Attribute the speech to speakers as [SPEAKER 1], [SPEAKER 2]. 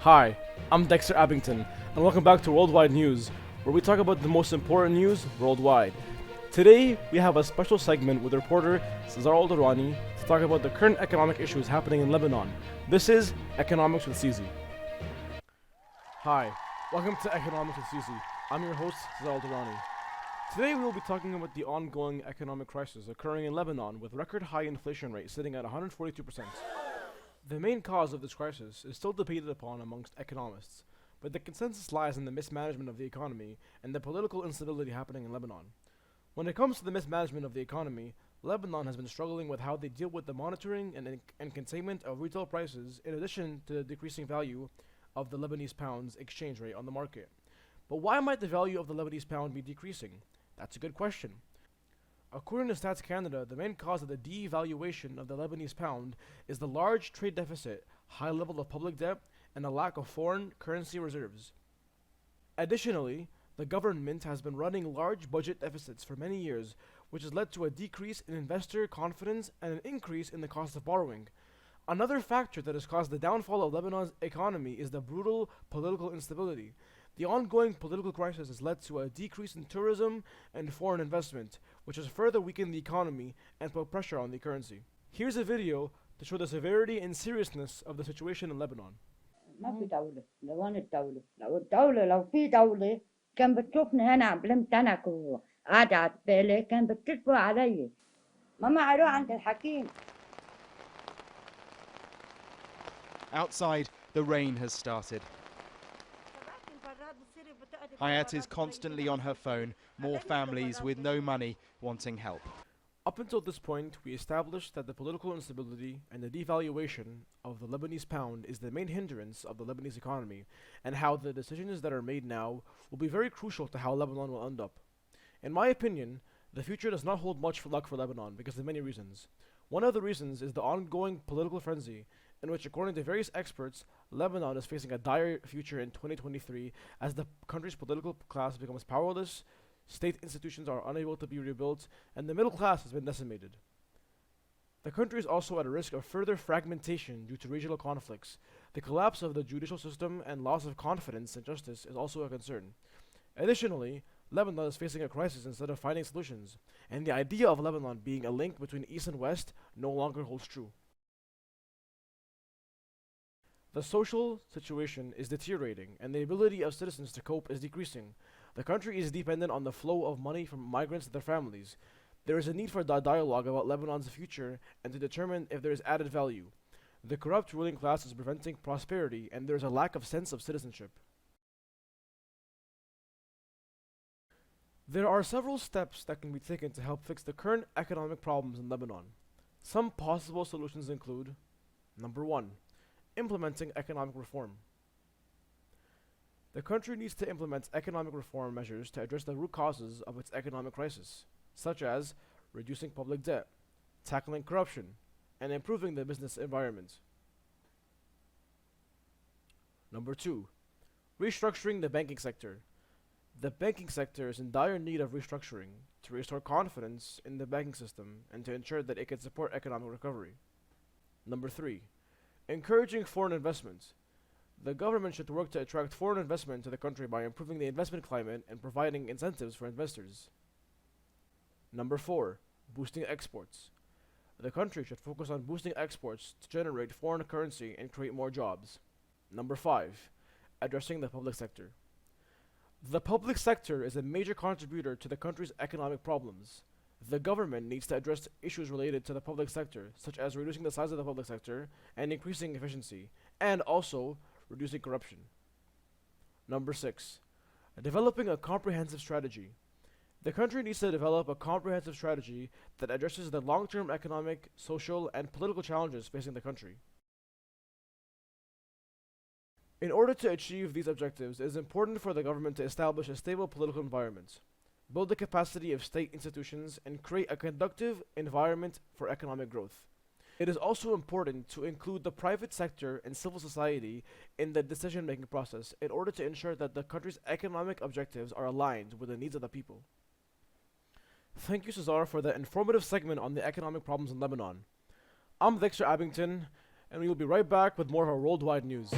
[SPEAKER 1] Hi, I'm Dexter Abington, and welcome back to Worldwide News, where we talk about the most important news worldwide. Today, we have a special segment with reporter Cesar Alderani to talk about the current economic issues happening in Lebanon. This is Economics with Sisi. Hi, welcome to Economics with Sisi. I'm your host, Cesar Alderani. Today, we will be talking about the ongoing economic crisis occurring in Lebanon with record high inflation rate sitting at 142%. The main cause of this crisis is still debated upon amongst economists, but the consensus lies in the mismanagement of the economy and the political instability happening in Lebanon. When it comes to the mismanagement of the economy, Lebanon has been struggling with how they deal with the monitoring and containment of retail prices in addition to the decreasing value of the Lebanese pound's exchange rate on the market. But why might the value of the Lebanese pound be decreasing? That's a good question. According to Stats Canada, the main cause of the devaluation of the Lebanese pound is the large trade deficit, high level of public debt, and a lack of foreign currency reserves. Additionally, the government has been running large budget deficits for many years, which has led to a decrease in investor confidence and an increase in the cost of borrowing. Another factor that has caused the downfall of Lebanon's economy is the brutal political instability. The ongoing political crisis has led to a decrease in tourism and foreign investment, which has further weakened the economy and put pressure on the currency. Here's a video to show the severity and seriousness of the situation in Lebanon.
[SPEAKER 2] ما في دولة لو أنا الدولة لو في دولة كان بتشوفني هنا عم بمتنك وقاعدة على بالي كان بتكذبوا علي ما أروح عند الحكيم.
[SPEAKER 3] Outside, the rain has started. Hayat is constantly on her phone, more families with no money wanting help.
[SPEAKER 1] Up until this point, we established that the political instability and the devaluation of the Lebanese pound is the main hindrance of the Lebanese economy, and how the decisions that are made now will be very crucial to how Lebanon will end up. In my opinion, the future does not hold much luck for Lebanon because of many reasons. One of the reasons is the ongoing political frenzy, in which, according to various experts, Lebanon is facing a dire future in 2023 as the country's political class becomes powerless, state institutions are unable to be rebuilt, and the middle class has been decimated. The country is also at a risk of further fragmentation due to regional conflicts. The collapse of the judicial system and loss of confidence in justice is also a concern. Additionally, Lebanon is facing a crisis instead of finding solutions, and the idea of Lebanon being a link between East and West no longer holds true. The social situation is deteriorating, and the ability of citizens to cope is decreasing. The country is dependent on the flow of money from migrants to their families. There is a need for dialogue about Lebanon's future and to determine if there is added value. The corrupt ruling class is preventing prosperity, and there is a lack of sense of citizenship. There are several steps that can be taken to help fix the current economic problems in Lebanon. Some possible solutions include: number 1, implementing economic reform. The country needs to implement economic reform measures to address the root causes of its economic crisis, such as reducing public debt, tackling corruption, and improving the business environment. Number 2, restructuring the banking sector. The banking sector is in dire need of restructuring to restore confidence in the banking system and to ensure that it can support economic recovery. Number 3, encouraging foreign investment. The government should work to attract foreign investment to the country by improving the investment climate and providing incentives for investors. Number 4, boosting exports. The country should focus on boosting exports to generate foreign currency and create more jobs. Number 5, addressing the public sector. The public sector is a major contributor to the country's economic problems. The government needs to address issues related to the public sector, such as reducing the size of the public sector and increasing efficiency, and also reducing corruption. Number 6, developing a comprehensive strategy. The country needs to develop a comprehensive strategy that addresses the long-term economic, social, and political challenges facing the country. In order to achieve these objectives, it is important for the government to establish a stable political environment. build the capacity of state institutions, and create a conducive environment for economic growth. It is also important to include the private sector and civil society in the decision-making process in order to ensure that the country's economic objectives are aligned with the needs of the people. Thank you, Cesar, for that informative segment on the economic problems in Lebanon. I'm Dexter Abington, and we will be right back with more of our worldwide news.